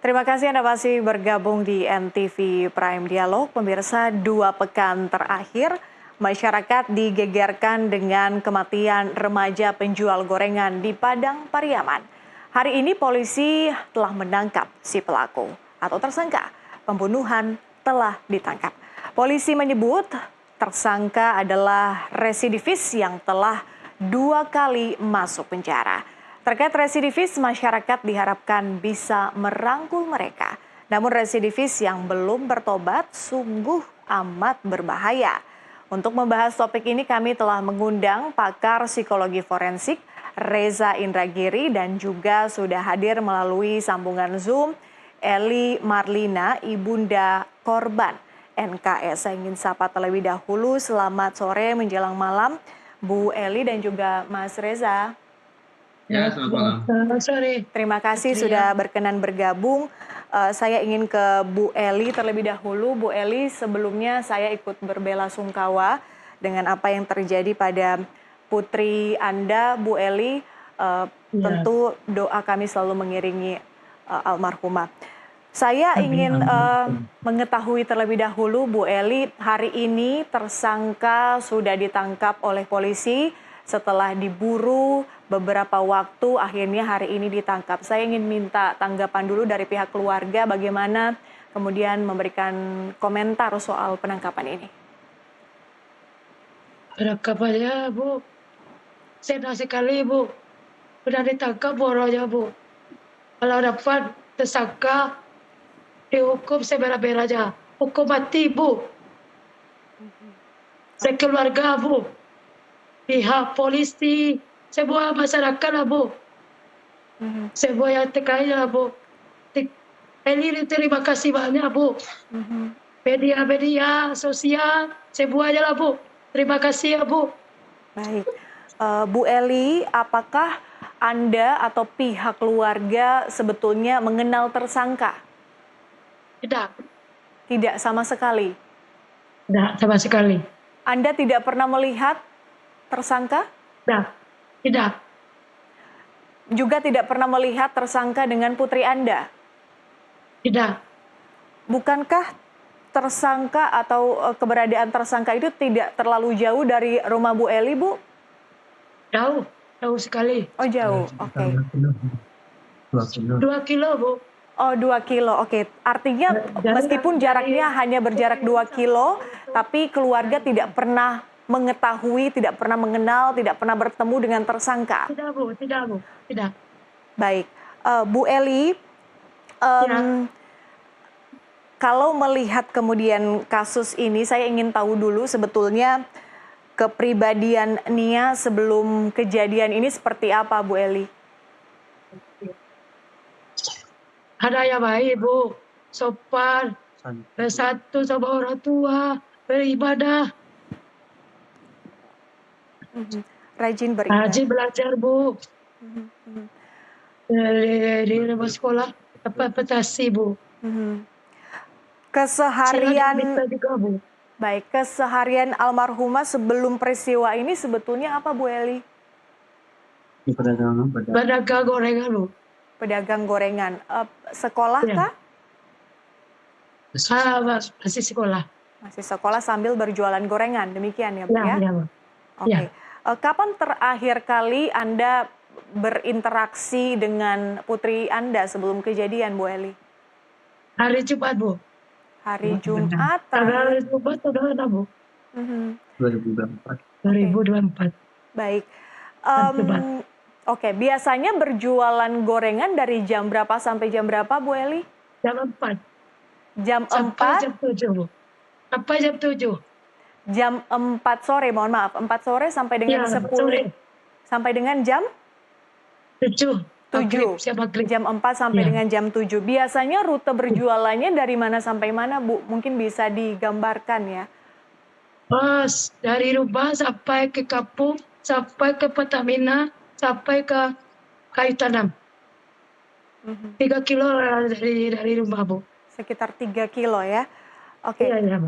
Terima kasih Anda masih bergabung di NTV Prime Dialog. Pemirsa, 2 pekan terakhir, masyarakat digegerkan dengan kematian remaja penjual gorengan di Padang Pariaman. Hari ini polisi telah menangkap si pelaku atau tersangka. Pembunuhan telah ditangkap. Polisi menyebut tersangka adalah residivis yang telah 2 kali masuk penjara. Terkait residivis, masyarakat diharapkan bisa merangkul mereka. Namun residivis yang belum bertobat sungguh amat berbahaya. Untuk membahas topik ini kami telah mengundang pakar psikologi forensik Reza Indragiri dan juga sudah hadir melalui sambungan Zoom Eli Marlina, ibunda korban NKS. Saya ingin sapa terlebih dahulu, selamat sore menjelang malam Bu Eli dan juga Mas Reza. Ya, selamat malam. Sorry. Terima kasih sudah berkenan bergabung. Saya ingin ke Bu Eli terlebih dahulu. Bu Eli, sebelumnya saya ikut berbelasungkawa dengan apa yang terjadi pada putri Anda, Bu Eli. Tentu doa kami selalu mengiringi almarhumah. Saya ingin mengetahui terlebih dahulu, Bu Eli, hari ini tersangka sudah ditangkap oleh polisi setelah diburu beberapa waktu, akhirnya hari ini ditangkap. Saya ingin minta tanggapan dulu dari pihak keluarga, bagaimana kemudian memberikan komentar soal penangkapan ini. Penangkapannya, Bu, senang sekali, Bu. Sudah ditangkap boronya, Bu. Kalau dapat tersangka, dihukum seberat-beratnya. Hukum mati, Bu. Sekeluarga, Bu. Pihak polisi, semua masyarakat lah, Bu. Semua yang terkait lah, Bu. Ini terima kasih banyak, Bu. Media-media sosial, semuanya lah, Bu. Terima kasih ya, Bu. Baik. Bu Eli, apakah Anda atau pihak keluarga sebetulnya mengenal tersangka? Tidak. Tidak sama sekali? Tidak sama sekali. Anda tidak pernah melihat tersangka? Tidak. Juga tidak pernah melihat tersangka dengan putri Anda? Tidak. Bukankah tersangka atau keberadaan tersangka itu tidak terlalu jauh dari rumah Bu Eli, Bu? Jauh sekali. Oh, jauh. Oke. 2 kilo, Bu. Oh, 2 kilo. Oke. Artinya meskipun jaraknya hanya berjarak 2 kilo, tapi keluarga tidak pernah mengetahui, tidak pernah mengenal, tidak pernah bertemu dengan tersangka. Tidak, Bu. Tidak. Baik. Bu Eli, kalau melihat kemudian kasus ini, saya ingin tahu dulu sebetulnya kepribadian Nia sebelum kejadian ini seperti apa, Bu Eli? Ada yang baik, Bu. Sopan. Bersatu sama orang tua. Beribadah. Rajin beribadah. Rajin belajar, Bu. Di rumah sekolah. Tempat petasi, Bu. Keseharian, baik, keseharian almarhumah sebelum peristiwa ini sebetulnya apa, Bu Eli? Pedagang gorengan, Bu. Pedagang gorengan. Sekolah kah? Masih sekolah. Masih sekolah sambil berjualan gorengan, demikian ya, Bu ya? Ya, Bu. Oke. Kapan terakhir kali Anda berinteraksi dengan putri Anda sebelum kejadian, Bu Eli? Hari Jumat, Bu. Hari Jumat. Hari Jumat sudah ada, Bu. 2024. Baik. Oke, biasanya berjualan gorengan dari jam berapa sampai jam berapa, Bu Eli? Jam 4. Jam 4? Sampai jam 7, Bu. Sampai jam 7. Jam 4 sore, mohon maaf. 4 sore sampai dengan 10. Sore. Sampai dengan jam? 7. Jam 4 sampai dengan jam 7. Biasanya rute berjualannya dari mana sampai mana, Bu? Mungkin bisa digambarkan ya. Dari rumah sampai ke kampung, sampai ke Pertamina, sampai ke Kayu Tanam. 3 kilo dari rumah, Bu. Sekitar 3 kilo ya. Oke. Iya,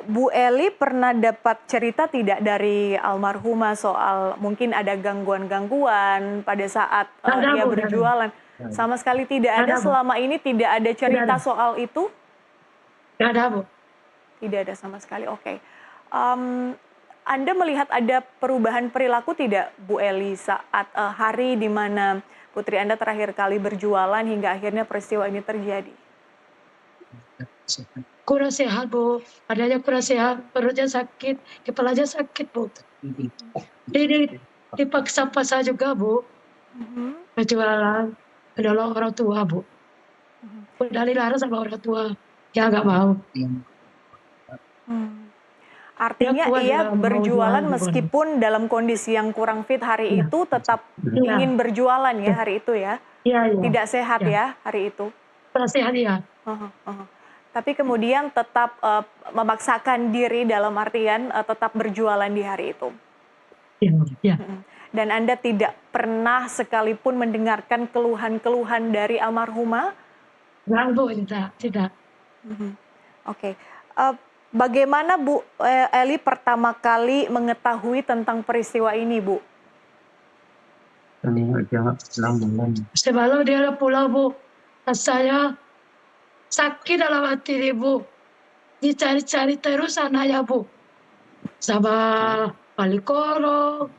Bu Eli pernah dapat cerita tidak dari almarhumah soal mungkin ada gangguan-gangguan pada saat dia berjualan? Sama sekali tidak Nggak ada ada, Bu. selama ini, tidak ada cerita ada. soal itu? Nggak ada, Bu. Tidak ada sama sekali, oke. Anda melihat ada perubahan perilaku tidak, Bu Eli, saat hari di mana putri Anda terakhir kali berjualan hingga akhirnya peristiwa ini terjadi? Kurang sehat, Bu. Adanya kurang sehat, perutnya sakit, kepalanya sakit, Bu. Ini dipaksa-paksa juga, Bu. Berjualan, adalah orang tua, Bu. Udah dilarang sama orang tua, ya nggak mau. Artinya kuat ia juga mau berjualan jualan, Bu. meskipun dalam kondisi yang kurang fit hari Iya. itu tetap Iya. ingin berjualan ya hari itu ya? Iya, iya. Tidak sehat Iya. ya hari itu? Kurang sehat, ya. Tapi kemudian tetap memaksakan diri dalam artian tetap berjualan di hari itu. Iya. Dan Anda tidak pernah sekalipun mendengarkan keluhan-keluhan dari almarhumah? Nggak, Bu, tidak. Oke. Bagaimana Bu Eli pertama kali mengetahui tentang peristiwa ini, Bu? Semalam dia pulang, Bu. Saya sakit dalam hati nih, Bu. Dicari-cari terus anaknya, Bu. Sama wali koro,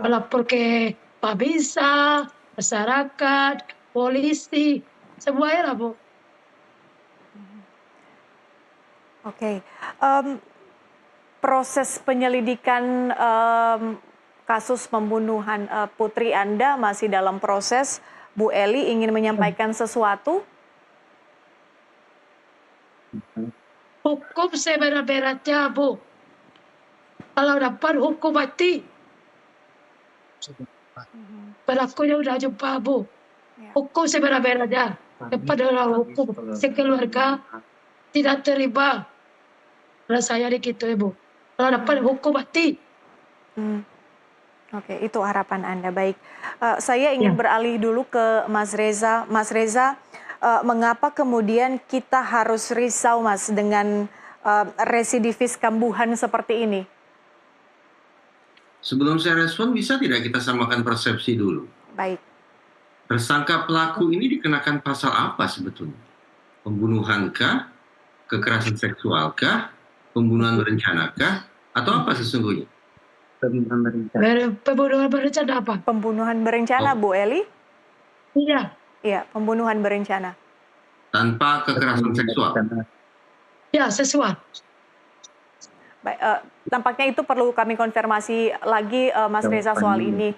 melapor ke Pak Bisa, masyarakat, polisi, semuanya lah, Bu. Oke. Proses penyelidikan kasus pembunuhan putri Anda masih dalam proses. Bu Eli ingin menyampaikan sesuatu? Hukum seberat-beratnya, Bu. Kalau dapat hukum mati, pelakunya udah jumpa, Bu. Hukum seberat-beratnya. Kepada hukum sekeluarga tidak terima. Kalau saya gitu, Ibu. Kalau dapat hukum mati. Oke, itu harapan Anda. Baik, saya ingin beralih dulu ke Mas Reza. Mas Reza, mengapa kemudian kita harus risau, Mas, dengan residivis kambuhan seperti ini? Sebelum saya respon, bisa tidak kita samakan persepsi dulu? Baik. Tersangka pelaku ini dikenakan pasal apa sebetulnya? Pembunuhankah? Kekerasan seksualkah? Pembunuhan berencanakah? Atau apa sesungguhnya? Pembunuhan berencana apa? Pembunuhan berencana, Bu Eli? Iya. Iya, pembunuhan berencana. Tanpa kekerasan seksual? Ya, sesuai. Baik, tampaknya itu perlu kami konfirmasi lagi, Mas Reza, soal ini.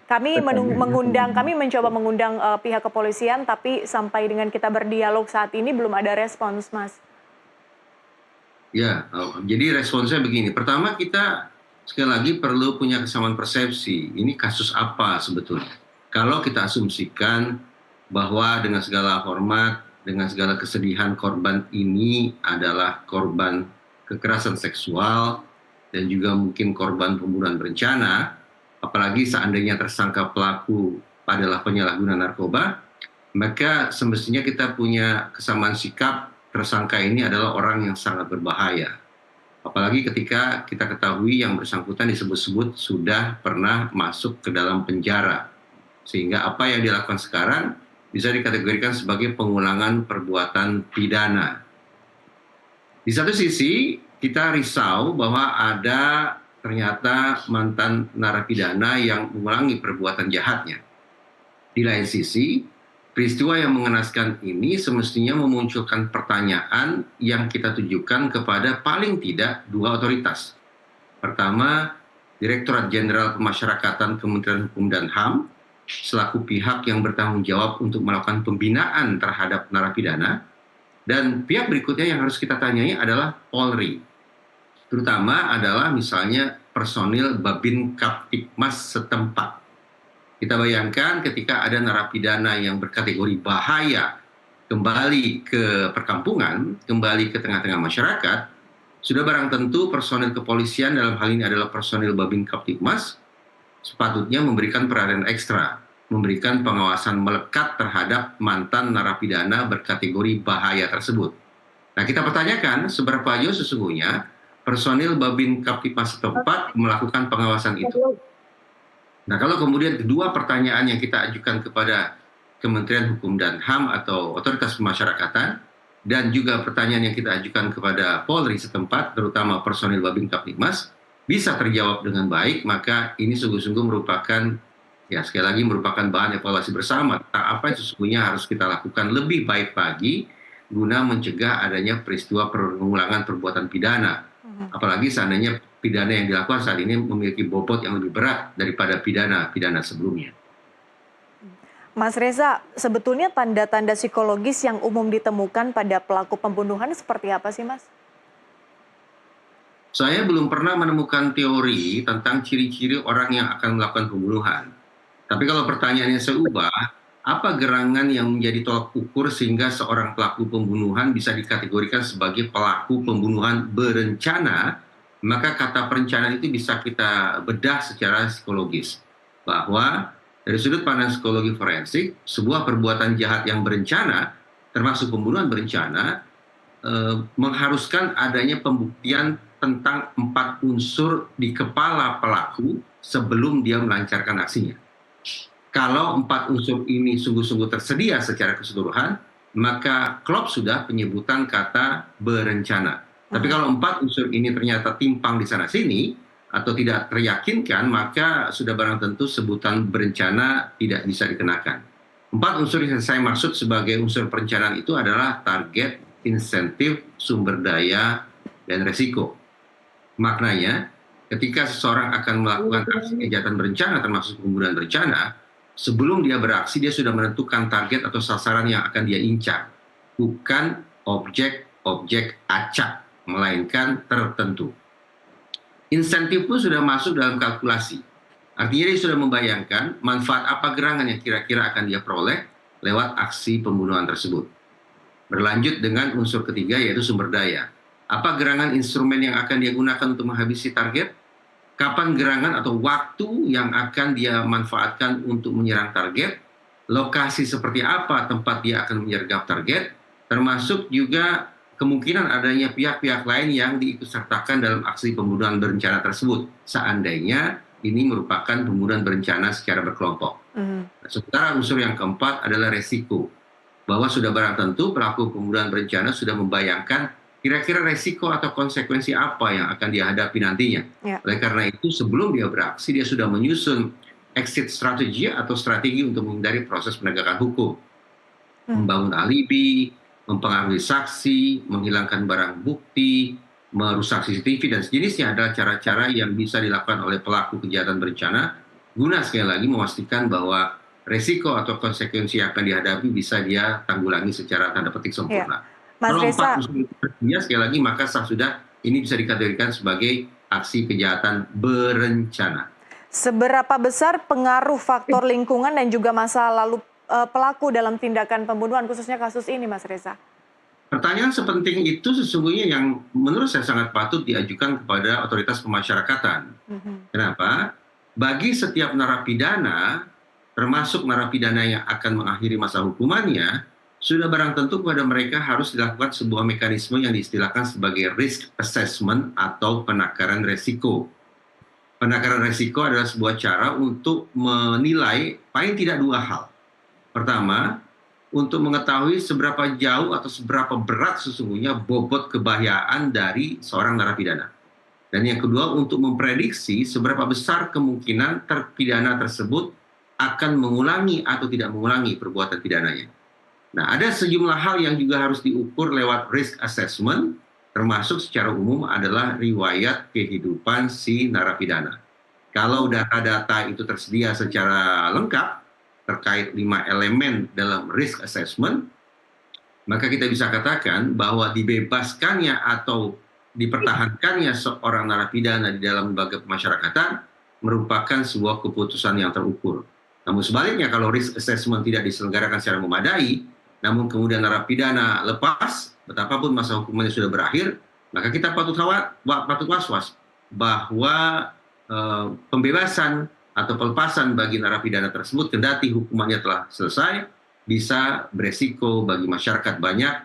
Kami mencoba mengundang pihak kepolisian, tapi sampai dengan kita berdialog saat ini belum ada respons, Mas. Ya, jadi responsnya begini. Pertama, kita sekali lagi perlu punya kesamaan persepsi. Ini kasus apa sebetulnya? Kalau kita asumsikan bahwa dengan segala hormat, dengan segala kesedihan, korban ini adalah korban kekerasan seksual dan juga mungkin korban pembunuhan berencana, apalagi seandainya tersangka pelaku adalah penyalahguna narkoba, maka semestinya kita punya kesamaan sikap. Tersangka ini adalah orang yang sangat berbahaya. Apalagi ketika kita ketahui yang bersangkutan disebut-sebut sudah pernah masuk ke dalam penjara. Sehingga apa yang dilakukan sekarang bisa dikategorikan sebagai pengulangan perbuatan pidana. Di satu sisi, kita risau bahwa ada ternyata mantan narapidana yang mengulangi perbuatan jahatnya. Di lain sisi, peristiwa yang mengenaskan ini semestinya memunculkan pertanyaan yang kita tujukan kepada paling tidak dua otoritas. Pertama, Direktorat Jenderal Pemasyarakatan Kementerian Hukum dan HAM, selaku pihak yang bertanggung jawab untuk melakukan pembinaan terhadap narapidana. Dan pihak berikutnya yang harus kita tanyai adalah Polri. Terutama adalah misalnya personil Babin Kaptipmas setempat. Kita bayangkan ketika ada narapidana yang berkategori bahaya kembali ke perkampungan, kembali ke tengah-tengah masyarakat, sudah barang tentu personil kepolisian dalam hal ini adalah personil Babin Kaptipmas, sepatutnya memberikan perhatian ekstra, memberikan pengawasan melekat terhadap mantan narapidana berkategori bahaya tersebut. Nah, kita pertanyakan seberapa jauh sesungguhnya personil Babin Kaptipmas setempat melakukan pengawasan itu. Nah, kalau kemudian kedua pertanyaan yang kita ajukan kepada Kementerian Hukum dan HAM atau Otoritas Pemasyarakatan, dan juga pertanyaan yang kita ajukan kepada Polri setempat, terutama personil Babin Kaptibmas, bisa terjawab dengan baik, maka ini sungguh-sungguh merupakan, ya sekali lagi merupakan bahan evaluasi bersama tentang apa yang sesungguhnya harus kita lakukan lebih baik lagi guna mencegah adanya peristiwa pengulangan perbuatan pidana. Apalagi seandainya pidana yang dilakukan saat ini memiliki bobot yang lebih berat daripada pidana sebelumnya. Mas Reza, sebetulnya tanda-tanda psikologis yang umum ditemukan pada pelaku pembunuhan seperti apa sih, Mas? Saya belum pernah menemukan teori tentang ciri-ciri orang yang akan melakukan pembunuhan. Tapi kalau pertanyaannya saya ubah, apa gerangan yang menjadi tolak ukur sehingga seorang pelaku pembunuhan bisa dikategorikan sebagai pelaku pembunuhan berencana? Maka kata perencanaan itu bisa kita bedah secara psikologis. Bahwa dari sudut pandang psikologi forensik, sebuah perbuatan jahat yang berencana, termasuk pembunuhan berencana, mengharuskan adanya pembuktian tentang 4 unsur di kepala pelaku sebelum dia melancarkan aksinya. Kalau 4 unsur ini sungguh-sungguh tersedia secara keseluruhan, maka klop sudah penyebutan kata berencana. Tapi kalau 4 unsur ini ternyata timpang di sana-sini, atau tidak teryakinkan, maka sudah barang tentu sebutan berencana tidak bisa dikenakan. 4 unsur yang saya maksud sebagai unsur perencanaan itu adalah target, insentif, sumber daya, dan resiko. Maknanya, ketika seseorang akan melakukan aksi kejahatan berencana, termasuk pembunuhan berencana, sebelum dia beraksi, dia sudah menentukan target atau sasaran yang akan dia incar. Bukan objek-objek acak, melainkan tertentu. Insentif pun sudah masuk dalam kalkulasi. Artinya dia sudah membayangkan manfaat apa gerangan yang kira-kira akan dia peroleh lewat aksi pembunuhan tersebut. Berlanjut dengan unsur ketiga, yaitu sumber daya. Apa gerangan instrumen yang akan dia gunakan untuk menghabisi target? Kapan gerangan atau waktu yang akan dia manfaatkan untuk menyerang target? Lokasi seperti apa tempat dia akan menyergap target? Termasuk juga kemungkinan adanya pihak-pihak lain yang diikutsertakan dalam aksi pembunuhan berencana tersebut. Seandainya ini merupakan pembunuhan berencana secara berkelompok. Sementara unsur yang keempat adalah resiko. Bahwa sudah barang tentu pelaku pembunuhan berencana sudah membayangkan kira-kira resiko atau konsekuensi apa yang akan dia hadapi nantinya. Oleh karena itu, sebelum dia beraksi, dia sudah menyusun exit strategi atau strategi untuk menghindari proses penegakan hukum. Membangun alibi, mempengaruhi saksi, menghilangkan barang bukti, merusak CCTV, dan sejenisnya adalah cara-cara yang bisa dilakukan oleh pelaku kejahatan berencana, guna sekali lagi memastikan bahwa resiko atau konsekuensi yang akan dihadapi bisa dia tanggulangi secara tanda petik sempurna. Mas Kalau Reza, 4 unsur itu tersedia, sekali lagi maka sudah ini bisa dikategorikan sebagai aksi kejahatan berencana. seberapa besar pengaruh faktor lingkungan dan juga masa lalu pelaku dalam tindakan pembunuhan, khususnya kasus ini, Mas Reza? Pertanyaan sepenting itu sesungguhnya yang menurut saya sangat patut diajukan kepada otoritas pemasyarakatan. Kenapa? Bagi setiap narapidana, termasuk narapidana yang akan mengakhiri masa hukumannya, sudah barang tentu kepada mereka harus dilakukan sebuah mekanisme yang diistilahkan sebagai risk assessment atau penakaran resiko. Penakaran resiko adalah sebuah cara untuk menilai paling tidak 2 hal. Pertama, untuk mengetahui seberapa jauh atau seberapa berat sesungguhnya bobot kebahayaan dari seorang narapidana. Dan yang kedua, untuk memprediksi seberapa besar kemungkinan terpidana tersebut akan mengulangi atau tidak mengulangi perbuatan pidananya. Nah, ada sejumlah hal yang juga harus diukur lewat risk assessment, termasuk secara umum adalah riwayat kehidupan si narapidana. Kalau data-data itu tersedia secara lengkap, terkait 5 elemen dalam risk assessment, maka kita bisa katakan bahwa dibebaskannya atau dipertahankannya seorang narapidana di dalam lembaga pemasyarakatan merupakan sebuah keputusan yang terukur. Namun sebaliknya, kalau risk assessment tidak diselenggarakan secara memadai, namun kemudian narapidana lepas, betapapun masa hukumannya sudah berakhir, maka kita patut was-was bahwa pembebasan atau pelepasan bagi narapidana tersebut, kendati hukumannya telah selesai, bisa beresiko bagi masyarakat banyak,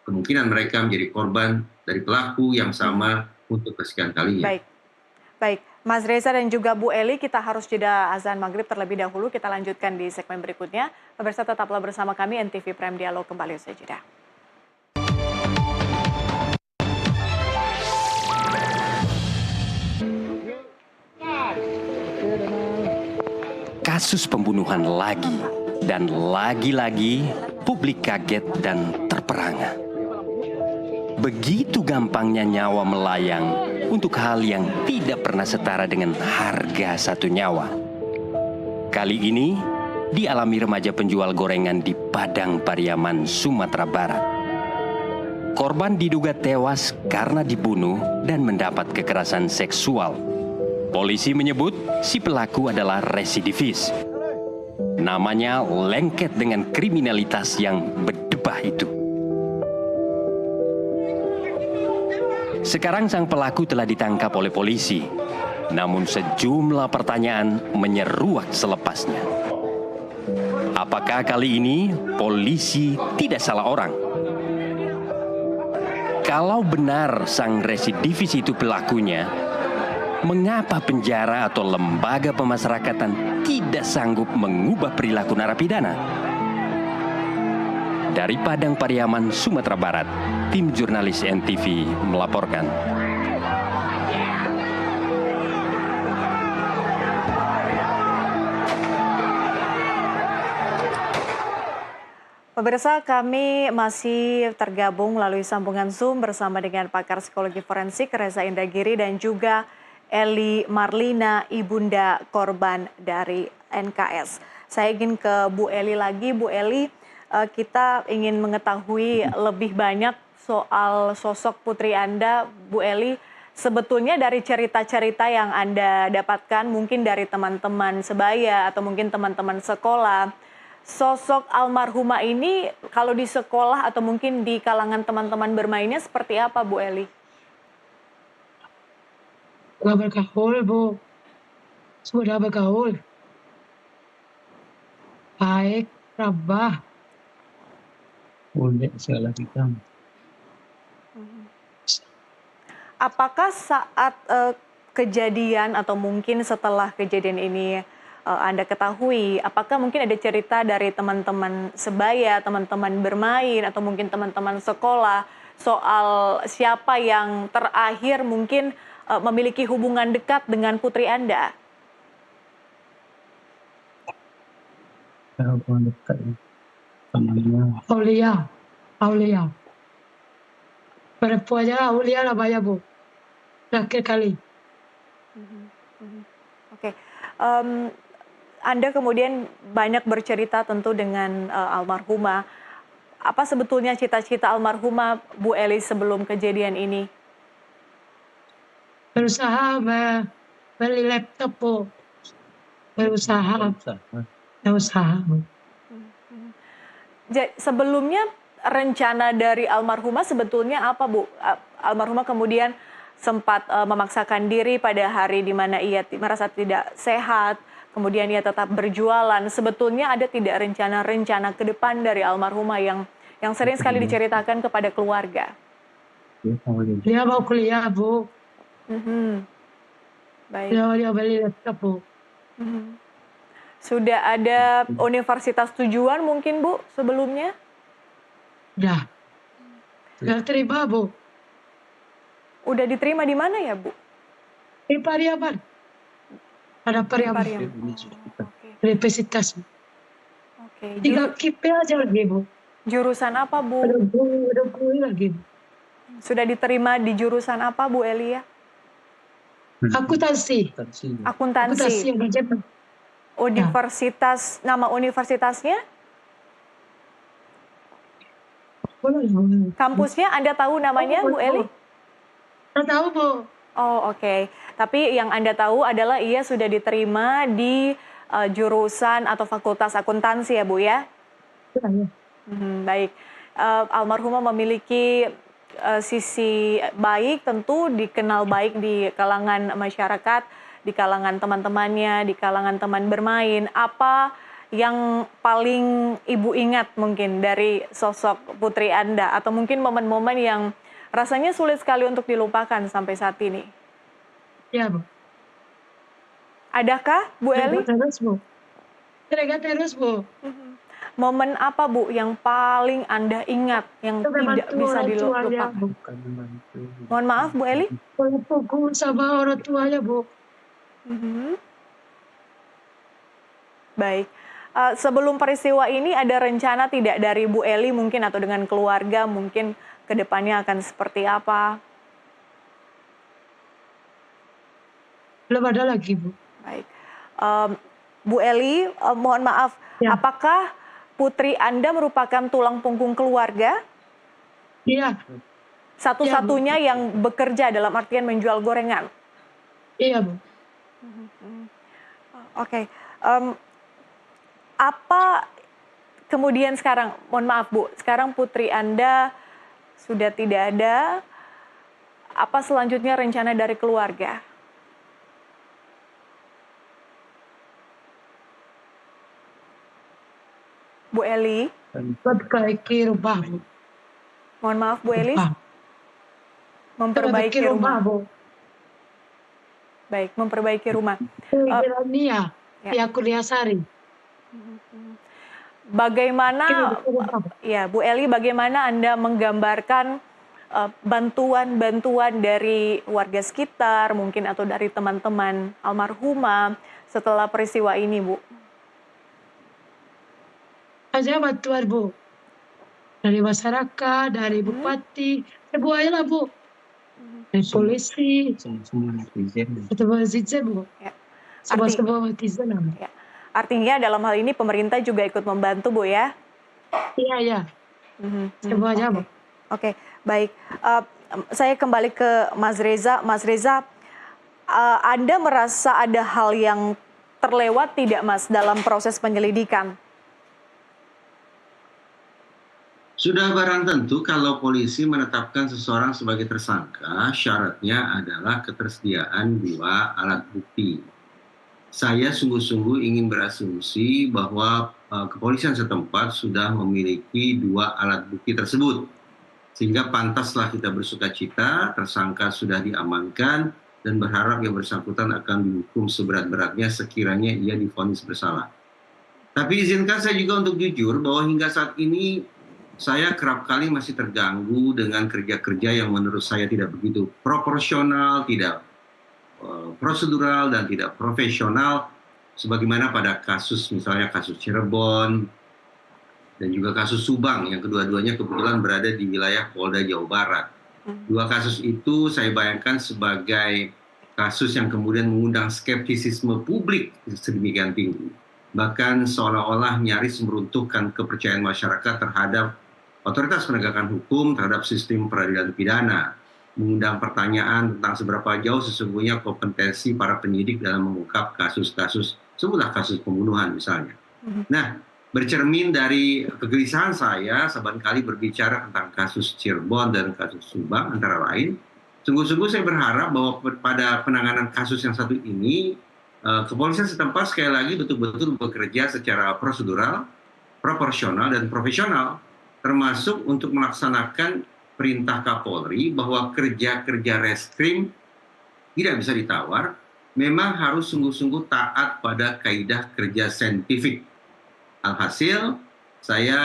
kemungkinan mereka menjadi korban dari pelaku yang sama untuk kesekian kalinya. Baik. Mas Reza dan juga Bu Eli, kita harus jeda azan maghrib terlebih dahulu. Kita lanjutkan di segmen berikutnya. Pemirsa tetaplah bersama kami, NTV Prime Dialog kembali usai jeda. Kasus pembunuhan lagi dan lagi-lagi publik kaget dan terperangah. Begitu gampangnya nyawa melayang untuk hal yang tidak pernah setara dengan harga satu nyawa. Kali ini dialami remaja penjual gorengan di Padang Pariaman, Sumatera Barat. Korban diduga tewas karena dibunuh dan mendapat kekerasan seksual. Polisi menyebut si pelaku adalah residivis. Namanya lengket dengan kriminalitas yang berdebah itu. Sekarang sang pelaku telah ditangkap oleh polisi. Namun sejumlah pertanyaan menyeruak selepasnya. Apakah kali ini polisi tidak salah orang? Kalau benar sang residivis itu pelakunya, mengapa penjara atau lembaga pemasyarakatan tidak sanggup mengubah perilaku narapidana? Dari Padang Pariaman, Sumatera Barat, tim jurnalis NTV melaporkan. Pemirsa, kami masih tergabung melalui sambungan Zoom bersama dengan pakar psikologi forensik Reza Indragiri dan juga Eli Marlina, ibunda korban dari NKS. Saya ingin ke Bu Eli lagi. Bu Eli, kita ingin mengetahui lebih banyak soal sosok putri Anda, Bu Eli. Sebetulnya dari cerita-cerita yang Anda dapatkan, mungkin dari teman-teman sebaya atau mungkin teman-teman sekolah, sosok almarhumah ini kalau di sekolah atau mungkin di kalangan teman-teman bermainnya seperti apa, Bu Eli? Sudah bergaul, Bu. Sudah bergaul. Baik, rabah. Boleh segala kita. Apakah saat kejadian atau mungkin setelah kejadian ini Anda ketahui, apakah mungkin ada cerita dari teman-teman sebaya, teman-teman bermain, atau mungkin teman-teman sekolah soal siapa yang terakhir mungkin memiliki hubungan dekat dengan putri Anda? Hubungan dekat namanya Aulia. Perempuannya Aulia lah banyak, Bu. Terakhir kali. Oke. Anda kemudian banyak bercerita tentu dengan almarhumah. Apa sebetulnya cita-cita almarhumah Bu Eli sebelum kejadian ini? Berusaha beli laptop, Bu. Berusaha. Bu. Sebelumnya rencana dari almarhumah sebetulnya apa, Bu? Almarhumah kemudian sempat memaksakan diri pada hari di mana ia merasa tidak sehat, kemudian ia tetap berjualan. Sebetulnya ada tidak rencana-rencana ke depan dari almarhumah yang sering sekali diceritakan kepada keluarga? Dia mau kuliah, Bu. Baik. Dia beli laptop, Bu. Sudah ada universitas tujuan mungkin, Bu, sebelumnya? Sudah terima, Bu. Udah diterima di mana ya, Bu? Di Pariaman. Ada Pariaman. Universitas. Oke. Tinggal KIP aja lagi, Bu. Jurusan apa, Bu? Ada Bu lagi, Bu. Sudah diterima di jurusan apa, Bu Elia? Akuntansi. Akuntansi. Yang di Jepang. Universitas, nama universitasnya? Kampusnya Anda tahu namanya, Bu Eli? Saya tahu, Bu. Oh, oke. Tapi yang Anda tahu adalah ia sudah diterima di jurusan atau fakultas akuntansi ya, Bu ya? Ya. Baik. Almarhumah memiliki sisi baik, tentu dikenal baik di kalangan masyarakat, di kalangan teman-temannya, di kalangan teman bermain. Apa yang paling Ibu ingat mungkin dari sosok putri Anda? Atau mungkin momen-momen yang rasanya sulit sekali untuk dilupakan sampai saat ini? Ya, Bu. Adakah Bu Eli? Mereka terus, Bu. Mereka terus, Bu. Momen apa Bu yang paling Anda ingat yang Sampai tidak bantu bisa orang tuanya, dilupakan? Bu. Mohon maaf Bu Eli. Kalau pukul sama orang tuanya, Bu. Mhm. Baik. Sebelum peristiwa ini ada rencana tidak dari Bu Eli mungkin atau dengan keluarga mungkin ke depannya akan seperti apa? Belum ada lagi, Bu. Baik. Bu Eli, mohon maaf, Ya. apakah putri Anda merupakan tulang punggung keluarga? Iya, Satu-satunya yang bekerja dalam artian menjual gorengan? iya, Bu. Oke. Apa kemudian sekarang, mohon maaf Bu, sekarang putri Anda sudah tidak ada, apa selanjutnya rencana dari keluarga? Bu Eli, Perbaiki rumah, Bu. mohon maaf Bu Eli, Rumah. memperbaiki Perbaiki rumah, rumah. Bu. Baik, memperbaiki rumah. Nia, Ya. ya Kuliah Sari. Bagaimana, ya Bu Eli, bagaimana Anda menggambarkan bantuan-bantuan dari warga sekitar, mungkin atau dari teman-teman almarhumah setelah peristiwa ini, Bu? Aja bantuan, Bu. Dari masyarakat, dari bupati, semuanya lah, Bu. Dari polisi, semua netizen, Bu. Ya. Semua netizen, Bu. Ya. Artinya dalam hal ini pemerintah juga ikut membantu, Bu ya? Iya, iya. Semuanya, Bu. Oke, baik. Saya kembali ke Mas Reza. Mas Reza, Anda merasa ada hal yang terlewat tidak, Mas, dalam proses penyelidikan? Sudah barang tentu kalau polisi menetapkan seseorang sebagai tersangka, syaratnya adalah ketersediaan 2 alat bukti. Saya sungguh-sungguh ingin berasumsi bahwa kepolisian setempat sudah memiliki 2 alat bukti tersebut. Sehingga pantaslah kita bersukacita, tersangka sudah diamankan, dan berharap yang bersangkutan akan dihukum seberat-beratnya sekiranya ia divonis bersalah. Tapi izinkan saya juga untuk jujur bahwa hingga saat ini saya kerap kali masih terganggu dengan kerja-kerja yang menurut saya tidak begitu proporsional, tidak prosedural, dan tidak profesional, sebagaimana pada kasus misalnya kasus Cirebon dan juga kasus Subang yang kedua-duanya kebetulan berada di wilayah Polda Jawa Barat. 2 kasus itu saya bayangkan sebagai kasus yang kemudian mengundang skeptisisme publik sedemikian tinggi. Bahkan seolah-olah nyaris meruntuhkan kepercayaan masyarakat terhadap otoritas penegakan hukum, terhadap sistem peradilan pidana, mengundang pertanyaan tentang seberapa jauh sesungguhnya kompetensi para penyidik dalam mengungkap kasus-kasus, sebutlah kasus pembunuhan misalnya. Nah, bercermin dari kegelisahan saya saban kali berbicara tentang kasus Cirebon dan kasus Subang antara lain, sungguh-sungguh saya berharap bahwa pada penanganan kasus yang satu ini, kepolisian setempat sekali lagi betul-betul bekerja secara prosedural, proporsional, dan profesional, termasuk untuk melaksanakan perintah Kapolri bahwa kerja-kerja reskrim tidak bisa ditawar, memang harus sungguh-sungguh taat pada kaidah kerja saintifik. Alhasil, saya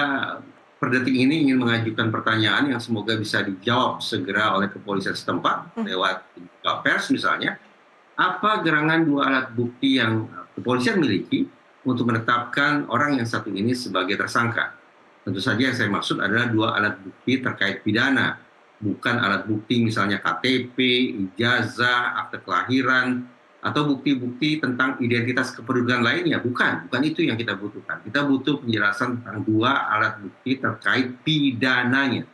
per detik ini ingin mengajukan pertanyaan yang semoga bisa dijawab segera oleh kepolisian setempat lewat pers misalnya. Apa gerangan 2 alat bukti yang kepolisian miliki untuk menetapkan orang yang satu ini sebagai tersangka? Tentu saja yang saya maksud adalah 2 alat bukti terkait pidana, bukan alat bukti misalnya KTP, ijazah, akte kelahiran, atau bukti-bukti tentang identitas kependudukan lainnya. Bukan itu yang kita butuhkan. Kita butuh penjelasan tentang 2 alat bukti terkait pidananya.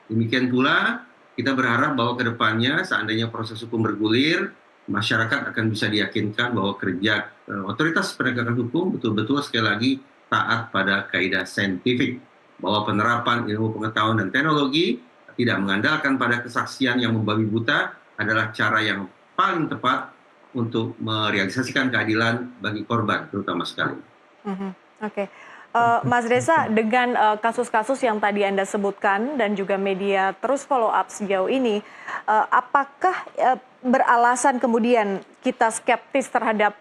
Demikian pula, kita berharap bahwa ke depannya seandainya proses hukum bergulir, masyarakat akan bisa diyakinkan bahwa kerja otoritas penegakan hukum betul-betul sekali lagi taat pada kaidah saintifik, bahwa penerapan ilmu pengetahuan dan teknologi tidak mengandalkan pada kesaksian yang membabi buta adalah cara yang paling tepat untuk merealisasikan keadilan bagi korban terutama sekali. Oke. Mas Reza, dengan kasus-kasus yang tadi Anda sebutkan dan juga media terus follow up sejauh ini, apakah beralasan kemudian kita skeptis terhadap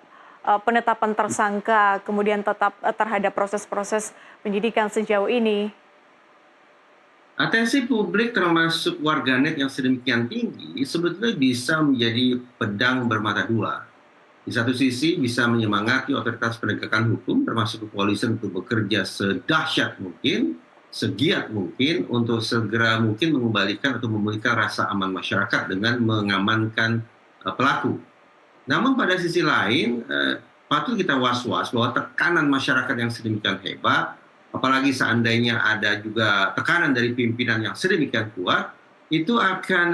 penetapan tersangka, kemudian tetap terhadap proses-proses penyidikan sejauh ini? Atensi publik termasuk warganet yang sedemikian tinggi sebetulnya bisa menjadi pedang bermata dua. Di satu sisi bisa menyemangati otoritas penegakan hukum termasuk kepolisian untuk bekerja sedahsyat mungkin, segiat mungkin untuk segera mungkin mengembalikan atau memulihkan rasa aman masyarakat dengan mengamankan pelaku. Namun pada sisi lain patut kita was-was bahwa tekanan masyarakat yang sedemikian hebat, apalagi seandainya ada juga tekanan dari pimpinan yang sedemikian kuat, itu akan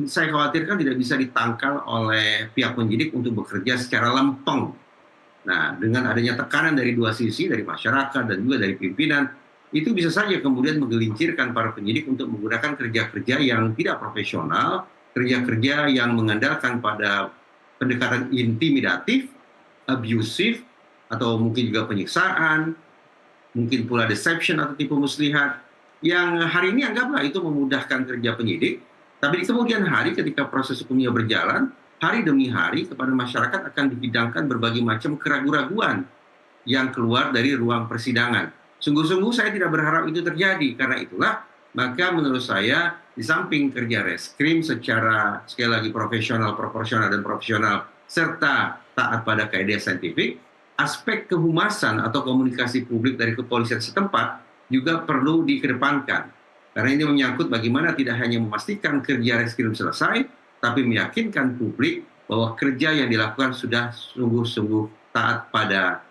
saya khawatirkan tidak bisa ditangkal oleh pihak penyidik untuk bekerja secara lempeng. Nah, dengan adanya tekanan dari dua sisi, dari masyarakat dan juga dari pimpinan, itu bisa saja kemudian menggelincirkan para penyidik untuk menggunakan kerja-kerja yang tidak profesional, kerja-kerja yang mengandalkan pada pendekatan intimidatif, abusif, atau mungkin juga penyiksaan, mungkin pula deception atau tipu muslihat, yang hari ini anggaplah itu memudahkan kerja penyidik, tapi di kemudian hari ketika proses hukumnya berjalan, hari demi hari kepada masyarakat akan dihidangkan berbagai macam keraguan-raguan yang keluar dari ruang persidangan. Sungguh-sungguh saya tidak berharap itu terjadi, karena itulah maka menurut saya di samping kerja reskrim secara sekali lagi profesional, proporsional, dan profesional, serta taat pada kaidah saintifik, aspek kehumasan atau komunikasi publik dari kepolisian setempat juga perlu dikedepankan. Karena ini menyangkut bagaimana tidak hanya memastikan kerja reskrim selesai, tapi meyakinkan publik bahwa kerja yang dilakukan sudah sungguh-sungguh taat pada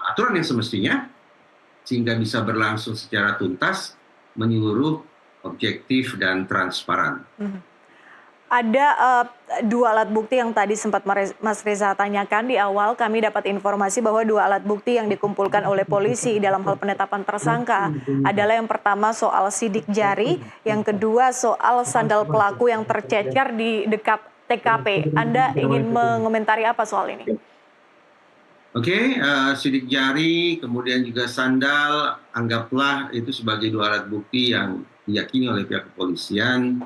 aturan yang semestinya, sehingga bisa berlangsung secara tuntas, menyeluruh, objektif, dan transparan. Ada dua alat bukti yang tadi sempat Mas Reza tanyakan di awal. Kami dapat informasi bahwa dua alat bukti yang dikumpulkan oleh polisi dalam hal penetapan tersangka adalah yang pertama soal sidik jari, yang kedua soal sandal pelaku yang tercecer di dekat TKP. Anda ingin mengomentari apa soal ini? Oke, sidik jari, kemudian juga sandal, anggaplah itu sebagai dua alat bukti yang diyakini oleh pihak kepolisian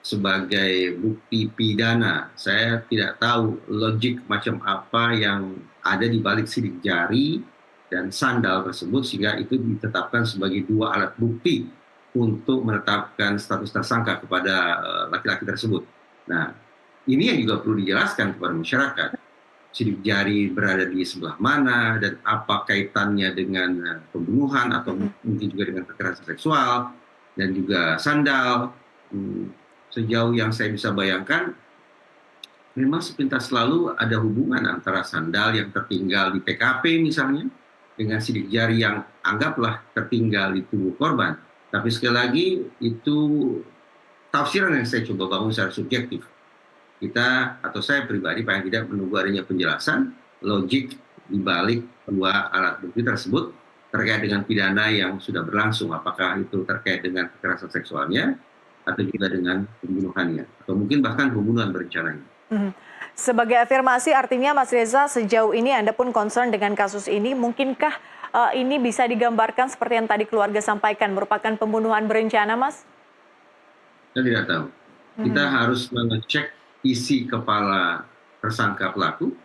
sebagai bukti pidana. Saya tidak tahu logik macam apa yang ada di balik sidik jari dan sandal tersebut sehingga itu ditetapkan sebagai dua alat bukti untuk menetapkan status tersangka kepada laki-laki tersebut. Nah, ini yang juga perlu dijelaskan kepada masyarakat. Sidik jari berada di sebelah mana dan apa kaitannya dengan pembunuhan atau mungkin juga dengan kekerasan seksual, dan juga sandal. Sejauh yang saya bisa bayangkan, memang sepintas selalu ada hubungan antara sandal yang tertinggal di TKP misalnya, dengan sidik jari yang anggaplah tertinggal di tubuh korban. Tapi sekali lagi, itu tafsiran yang saya coba bangun secara subjektif. Kita, atau saya pribadi, paling tidak menunggu adanya penjelasan, logik di balik dua alat bukti tersebut terkait dengan pidana yang sudah berlangsung. Apakah itu terkait dengan kekerasan seksualnya, atau juga dengan pembunuhannya, atau mungkin bahkan pembunuhan berencananya. Sebagai afirmasi, artinya Mas Reza sejauh ini Anda pun concern dengan kasus ini, mungkinkah ini bisa digambarkan seperti yang tadi keluarga sampaikan, merupakan pembunuhan berencana, Mas? Saya tidak tahu. Kita harus mengecek isi kepala tersangka pelaku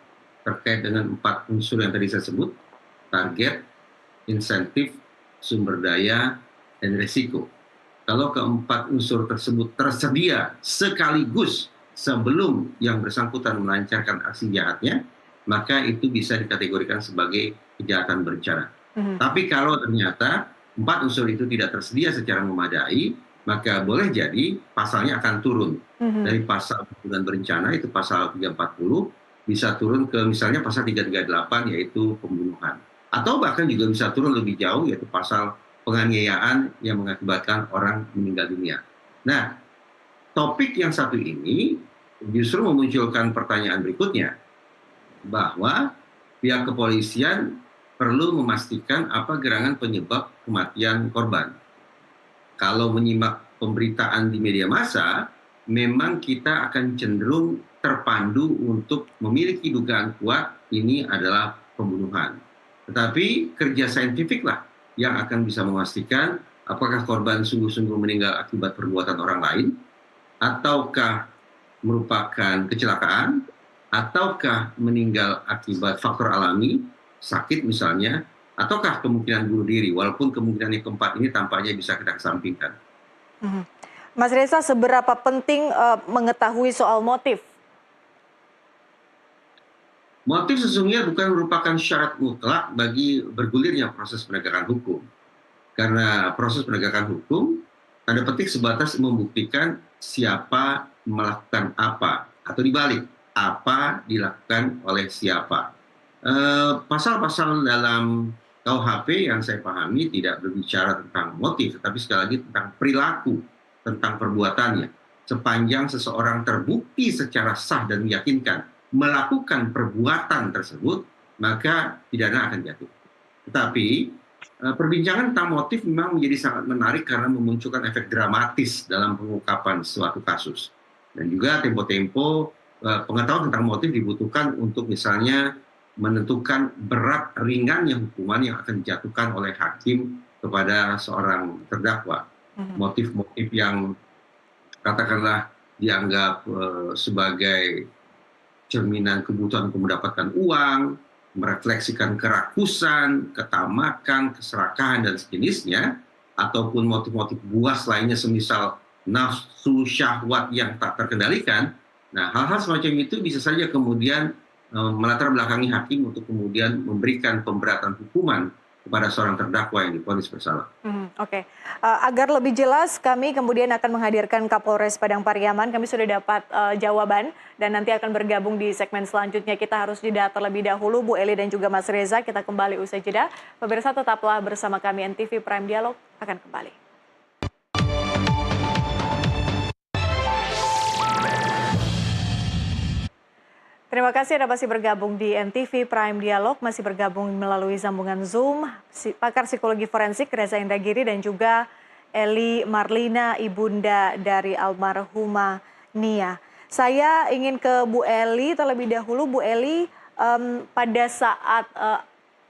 terkait dengan 4 unsur yang tadi saya sebut, target, insentif, sumber daya, dan resiko. Kalau keempat unsur tersebut tersedia sekaligus sebelum yang bersangkutan melancarkan aksi jahatnya, maka itu bisa dikategorikan sebagai kejahatan berencana. Tapi kalau ternyata 4 unsur itu tidak tersedia secara memadai, maka boleh jadi pasalnya akan turun. Dari pasal pembunuhan berencana, itu pasal 340, bisa turun ke misalnya pasal 338, yaitu pembunuhan. Atau bahkan juga bisa turun lebih jauh, yaitu pasal penganiayaan yang mengakibatkan orang meninggal dunia. Nah, topik yang satu ini justru memunculkan pertanyaan berikutnya, bahwa pihak kepolisian perlu memastikan apa gerangan penyebab kematian korban. Kalau menyimak pemberitaan di media massa, memang kita akan cenderung terpandu untuk memiliki dugaan kuat ini adalah pembunuhan. Tetapi kerja saintifik lah yang akan bisa memastikan apakah korban sungguh-sungguh meninggal akibat perbuatan orang lain, ataukah merupakan kecelakaan, ataukah meninggal akibat faktor alami, sakit misalnya, ataukah kemungkinan bunuh diri, walaupun kemungkinan yang keempat ini tampaknya bisa kita kesampingkan. Mas Reza, seberapa penting mengetahui soal motif? Motif sesungguhnya bukan merupakan syarat mutlak bagi bergulirnya proses penegakan hukum. Karena proses penegakan hukum, tanda petik sebatas membuktikan siapa melakukan apa, atau dibalik, apa dilakukan oleh siapa. Pasal-pasal dalam KUHP yang saya pahami tidak berbicara tentang motif, tetapi sekali lagi tentang perilaku, tentang perbuatannya. Sepanjang seseorang terbukti secara sah dan meyakinkan melakukan perbuatan tersebut, maka pidana akan jatuh. Tetapi perbincangan tentang motif memang menjadi sangat menarik karena memunculkan efek dramatis dalam pengungkapan suatu kasus. Dan juga tempo-tempo pengetahuan tentang motif dibutuhkan untuk misalnya menentukan berat ringannya hukuman yang akan dijatuhkan oleh hakim kepada seorang terdakwa. Motif-motif yang katakanlah dianggap sebagai cerminan kebutuhan untuk mendapatkan uang, merefleksikan kerakusan, ketamakan, keserakahan, dan sejenisnya, ataupun motif-motif buas lainnya semisal nafsu syahwat yang tak terkendalikan. Nah, hal-hal semacam itu bisa saja kemudian melatar belakangi hakim untuk kemudian memberikan pemberatan hukuman kepada seorang terdakwa yang divonis bersalah. Oke. Agar lebih jelas, kami kemudian akan menghadirkan Kapolres Padang Pariaman. Kami sudah dapat jawaban dan nanti akan bergabung di segmen selanjutnya. Kita harus jeda terlebih dahulu, Bu Eli dan juga Mas Reza. Kita kembali usai jeda. Pemirsa, tetaplah bersama kami, NTV Prime Dialog akan kembali. Terima kasih Anda masih bergabung di NTV Prime Dialog, masih bergabung melalui sambungan Zoom, pakar psikologi forensik Reza Indragiri dan juga Eli Marlina, ibunda dari almarhumah Nia. Saya ingin ke Bu Eli terlebih dahulu. Bu Eli, pada saat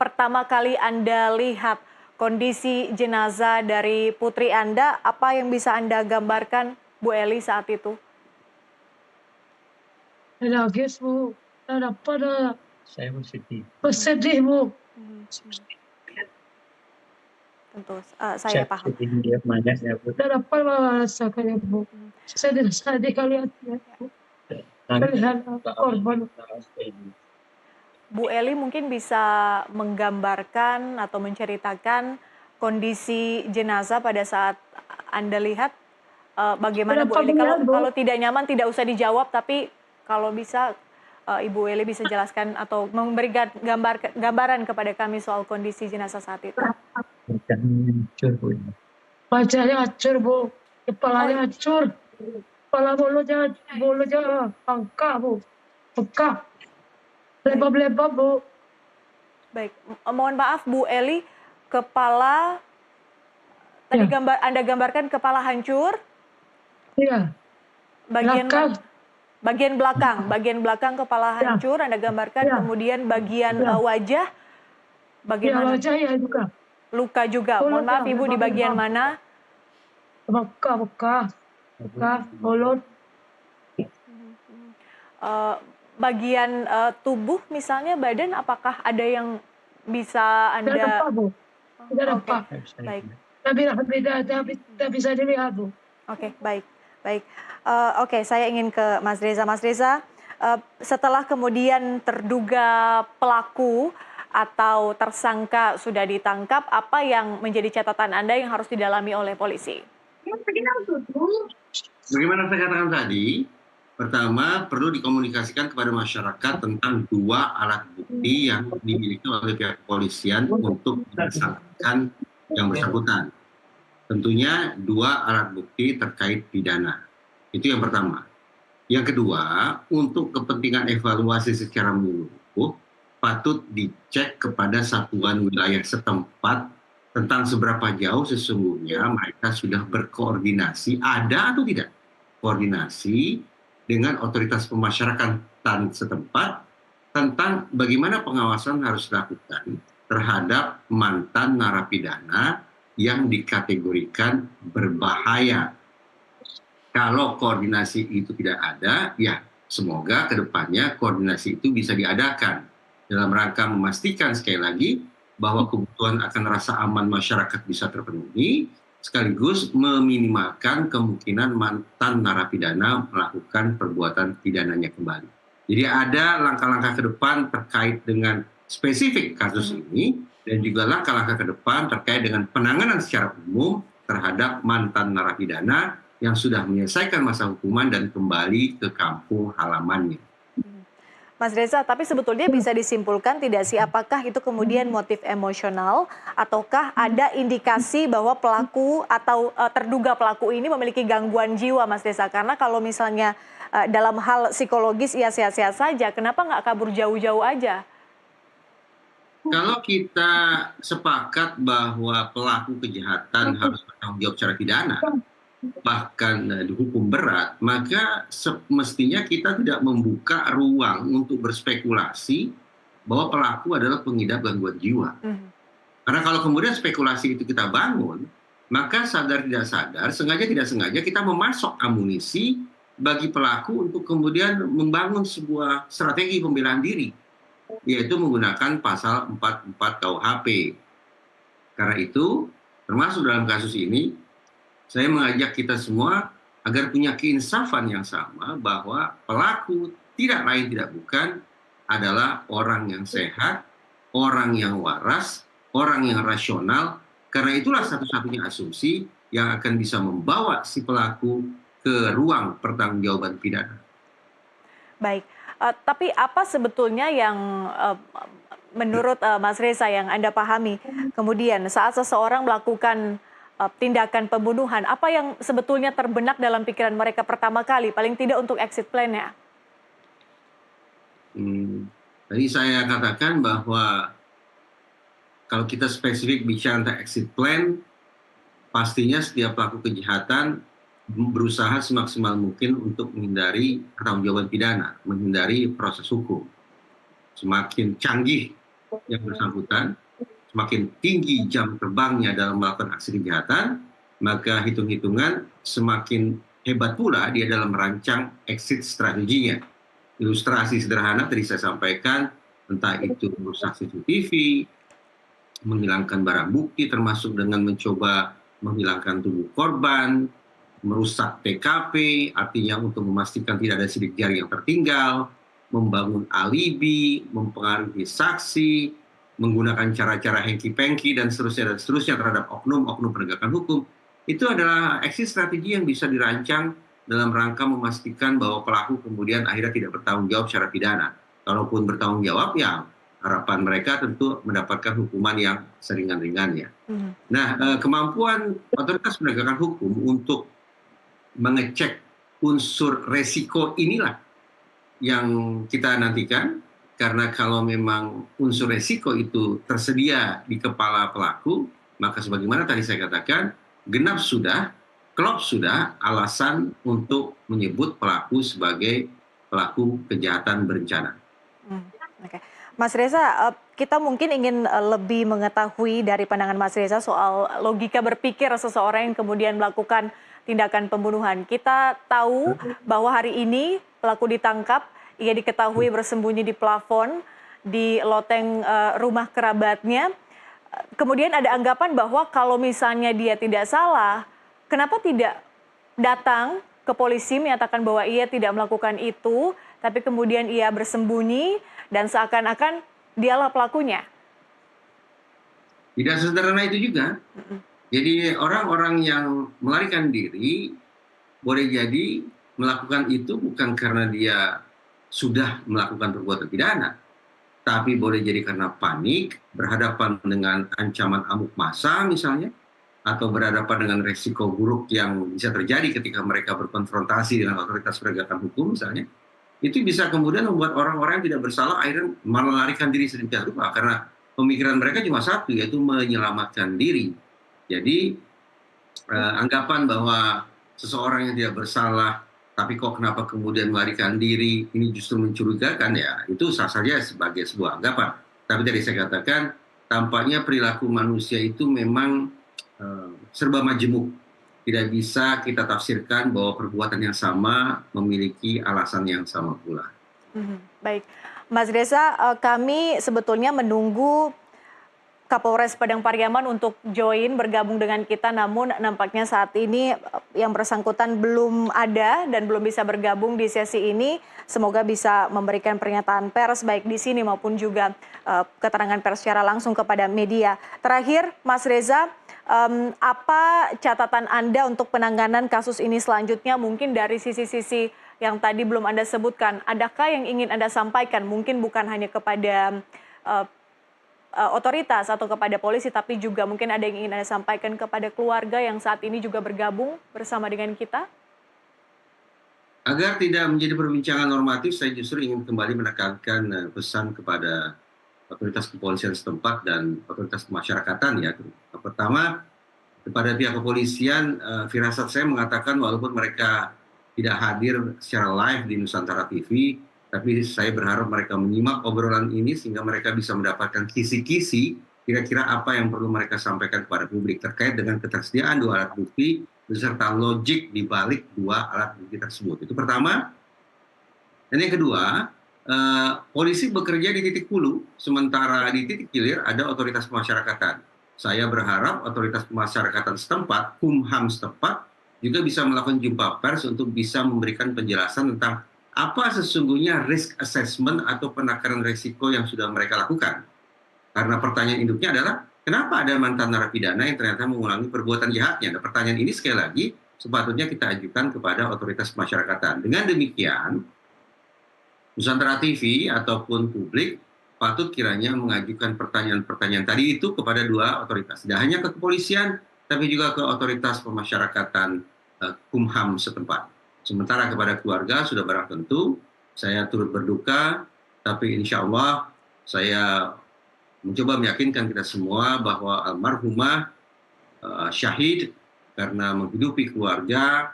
pertama kali Anda lihat kondisi jenazah dari putri Anda, apa yang bisa Anda gambarkan, Bu Eli, saat itu? Nangis, Bu. Kenapa dah? Saya bersedih. Bersedih, Bu. Tentu, saya paham. Sedih dia banyak ya, Bu. Kenapa merasakannya, Bu? Sedih kali hatinya, Bu. Melihat korban. Bu Eli mungkin bisa menggambarkan atau menceritakan kondisi jenazah pada saat Anda lihat bagaimana, Bu Eli? Kalau tidak nyaman tidak usah dijawab, tapi kalau bisa Ibu Eli bisa jelaskan atau memberikan gambaran kepada kami soal kondisi jenazah saat itu. Wajahnya hancur, Bu. Wajahnya hancur, Bu. Kepalanya hancur. Kepala mulutnya bangka, Bu. Bekah. Lebab-lebab, Bu. Baik, mohon maaf Bu Eli, kepala tadi Anda gambarkan kepala hancur. Iya. Bagian belakang kepala hancur Anda gambarkan, kemudian bagian wajah bagaimana? Wajah ya juga. Luka juga. Mohon maaf Ibu, di bagian mana? Bekah, mulut. Bagian tubuh misalnya badan, apakah ada yang bisa Anda? Tidak nampak, Bu. Tidak nampak. Baik. Tidak bisa dilihat, Bu. Oke, baik. Oke, saya ingin ke Mas Reza. Mas Reza, setelah kemudian terduga pelaku atau tersangka sudah ditangkap, apa yang menjadi catatan Anda yang harus didalami oleh polisi? Bagaimana saya katakan tadi, pertama perlu dikomunikasikan kepada masyarakat tentang dua alat bukti yang dimiliki oleh pihak kepolisian untuk mentersangkakan yang bersangkutan. Tentunya dua alat bukti terkait pidana. Itu yang pertama. Yang kedua, untuk kepentingan evaluasi secara menyeluruh, patut dicek kepada satuan wilayah setempat tentang seberapa jauh sesungguhnya mereka sudah berkoordinasi, ada atau tidak koordinasi dengan otoritas pemasyarakatan setempat tentang bagaimana pengawasan harus dilakukan terhadap mantan narapidana yang dikategorikan berbahaya. Kalau koordinasi itu tidak ada, ya semoga ke depannya koordinasi itu bisa diadakan dalam rangka memastikan sekali lagi bahwa kebutuhan akan rasa aman masyarakat bisa terpenuhi, sekaligus meminimalkan kemungkinan mantan narapidana melakukan perbuatan pidananya kembali. Jadi ada langkah-langkah ke depan terkait dengan spesifik kasus ini, dan juga langkah-langkah ke depan terkait dengan penanganan secara umum terhadap mantan narapidana yang sudah menyelesaikan masa hukuman dan kembali ke kampung halamannya. Mas Reza, tapi sebetulnya bisa disimpulkan tidak sih apakah itu kemudian motif emosional ataukah ada indikasi bahwa pelaku atau terduga pelaku ini memiliki gangguan jiwa, Mas Reza? Karena kalau misalnya dalam hal psikologis ia sehat-sehat saja, kenapa nggak kabur jauh-jauh aja? Kalau kita sepakat bahwa pelaku kejahatan harus bertanggung jawab secara pidana, bahkan dihukum berat, maka semestinya kita tidak membuka ruang untuk berspekulasi bahwa pelaku adalah pengidap gangguan jiwa. Karena kalau kemudian spekulasi itu kita bangun, maka sadar tidak sadar, sengaja tidak sengaja kita memasok amunisi bagi pelaku untuk kemudian membangun sebuah strategi pembelaan diri, yaitu menggunakan pasal 44 KUHP. Karena itu, termasuk dalam kasus ini, saya mengajak kita semua agar punya keinsafan yang sama bahwa pelaku tidak lain tidak bukan adalah orang yang sehat, orang yang waras, orang yang rasional, karena itulah satu-satunya asumsi yang akan bisa membawa si pelaku ke ruang pertanggungjawaban pidana. Baik, tapi apa sebetulnya yang menurut Mas Reza yang Anda pahami kemudian saat seseorang melakukan tindakan pembunuhan, apa yang sebetulnya terbenak dalam pikiran mereka pertama kali, paling tidak untuk exit plan-nya? Tadi saya katakan bahwa kalau kita spesifik bicara tentang exit plan, pastinya setiap pelaku kejahatan berusaha semaksimal mungkin untuk menghindari pertanggungjawaban pidana, menghindari proses hukum. Semakin canggih yang bersangkutan, semakin tinggi jam terbangnya dalam melakukan aksi kejahatan, maka hitung-hitungan semakin hebat pula dia dalam merancang exit strateginya. Ilustrasi sederhana tadi saya sampaikan, entah itu merusak CCTV, menghilangkan barang bukti, termasuk dengan mencoba menghilangkan tubuh korban, merusak TKP, artinya untuk memastikan tidak ada sidik jari yang tertinggal, membangun alibi, mempengaruhi saksi, menggunakan cara-cara hengki-pengki dan seterusnya terhadap oknum-oknum penegakan hukum, itu adalah exit strategi yang bisa dirancang dalam rangka memastikan bahwa pelaku kemudian akhirnya tidak bertanggung jawab secara pidana. Kalaupun bertanggung jawab, ya harapan mereka tentu mendapatkan hukuman yang seringan-ringannya. Nah, kemampuan otoritas penegakan hukum untuk mengecek unsur resiko inilah yang kita nantikan. Karena kalau memang unsur resiko itu tersedia di kepala pelaku, maka sebagaimana tadi saya katakan, genap sudah, klop sudah alasan untuk menyebut pelaku sebagai pelaku kejahatan berencana. Oke. Mas Reza, kita mungkin ingin lebih mengetahui dari pandangan Mas Reza soal logika berpikir seseorang yang kemudian melakukan tindakan pembunuhan. Kita tahu bahwa hari ini pelaku ditangkap, ia diketahui bersembunyi di plafon di loteng rumah kerabatnya. Kemudian ada anggapan bahwa kalau misalnya dia tidak salah, kenapa tidak datang ke polisi menyatakan bahwa ia tidak melakukan itu, tapi kemudian ia bersembunyi dan seakan-akan dialah pelakunya? Tidak sederhana itu juga. Jadi orang-orang yang melarikan diri boleh jadi melakukan itu bukan karena dia sudah melakukan perbuatan pidana, tapi boleh jadi karena panik, berhadapan dengan ancaman amuk massa misalnya, atau berhadapan dengan resiko buruk yang bisa terjadi ketika mereka berkonfrontasi dengan otoritas penegakan hukum misalnya. Itu bisa kemudian membuat orang-orang yang tidak bersalah akhirnya melarikan diri sedemikian rupa karena pemikiran mereka cuma satu, yaitu menyelamatkan diri. Jadi anggapan bahwa seseorang yang tidak bersalah tapi kok kenapa kemudian melarikan diri, ini justru mencurigakan, ya itu sah saja sebagai sebuah anggapan. Tapi tadi saya katakan, tampaknya perilaku manusia itu memang serba majemuk. tidak bisa kita tafsirkan bahwa perbuatan yang sama memiliki alasan yang sama pula. Baik, Mas Reza, kami sebetulnya menunggu Kapolres Padang Pariaman untuk join bergabung dengan kita, namun nampaknya saat ini yang bersangkutan belum ada dan belum bisa bergabung di sesi ini. Semoga bisa memberikan pernyataan pers baik di sini maupun juga keterangan pers secara langsung kepada media. Terakhir, Mas Reza, apa catatan Anda untuk penanganan kasus ini selanjutnya, mungkin dari sisi-sisi yang tadi belum Anda sebutkan? Adakah yang ingin Anda sampaikan, mungkin bukan hanya kepada otoritas atau kepada polisi, tapi juga mungkin ada yang ingin Anda sampaikan kepada keluarga yang saat ini juga bergabung bersama dengan kita? Agar tidak menjadi perbincangan normatif, saya justru ingin kembali menekankan pesan kepada otoritas kepolisian setempat dan otoritas kemasyarakatan ya. Pertama, kepada pihak kepolisian, firasat saya mengatakan walaupun mereka tidak hadir secara live di Nusantara TV, tapi saya berharap mereka menyimak obrolan ini sehingga mereka bisa mendapatkan kisi-kisi kira-kira apa yang perlu mereka sampaikan kepada publik terkait dengan ketersediaan dua alat bukti beserta logik di balik dua alat bukti tersebut. Itu pertama. Dan yang kedua, polisi bekerja di titik hulu, sementara di titik hilir ada otoritas kemasyarakatan. Saya berharap otoritas kemasyarakatan setempat, Kumham setempat, juga bisa melakukan jumpa pers untuk bisa memberikan penjelasan tentang apa sesungguhnya risk assessment atau penakaran risiko yang sudah mereka lakukan. Karena pertanyaan induknya adalah, kenapa ada mantan narapidana yang ternyata mengulangi perbuatan jahatnya? Nah, pertanyaan ini sekali lagi sepatutnya kita ajukan kepada otoritas kemasyarakatan. Dengan demikian, Nusantara TV ataupun publik patut kiranya mengajukan pertanyaan-pertanyaan tadi itu kepada dua otoritas. Tidak hanya ke kepolisian, tapi juga ke otoritas pemasyarakatan Kumham setempat. Sementara kepada keluarga sudah barang tentu, saya turut berduka, tapi insya Allah saya mencoba meyakinkan kita semua bahwa almarhumah syahid karena menghidupi keluarga,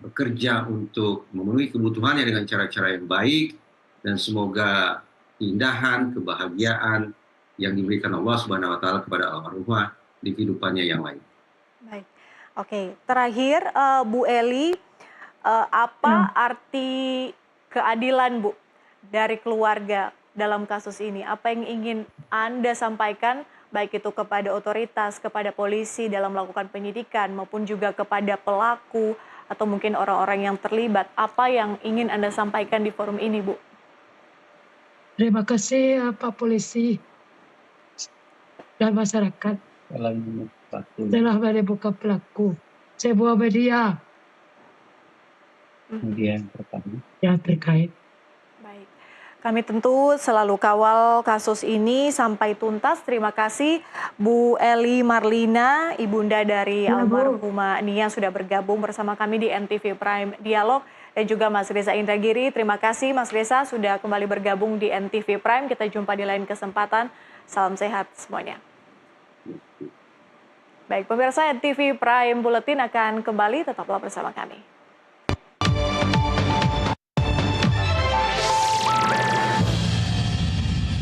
bekerja untuk memenuhi kebutuhannya dengan cara-cara yang baik, dan semoga keindahan, kebahagiaan yang diberikan Allah Subhanahu wa Ta'ala kepada almarhumah di kehidupannya yang lain. Baik, oke. Terakhir, Bu Eli, apa arti keadilan, Bu, dari keluarga dalam kasus ini? Apa yang ingin Anda sampaikan, baik itu kepada otoritas, kepada polisi dalam melakukan penyidikan, maupun juga kepada pelaku, atau mungkin orang-orang yang terlibat? Apa yang ingin Anda sampaikan di forum ini, Bu? Terima kasih Pak Polisi dan masyarakat telah menemukan pelaku. Sebuah media Kemudian pertama, yang terkait. Baik, kami tentu selalu kawal kasus ini sampai tuntas. Terima kasih Bu Eli Marlina, ibunda dari Ya, Bu. almarhumah Nia, sudah bergabung bersama kami di NTV Prime Dialog. Dan juga Mas Reza Indragiri, terima kasih Mas Reza sudah kembali bergabung di NTV Prime. Kita jumpa di lain kesempatan. Salam sehat semuanya. Baik, pemirsa NTV Prime Bulletin akan kembali, tetaplah bersama kami.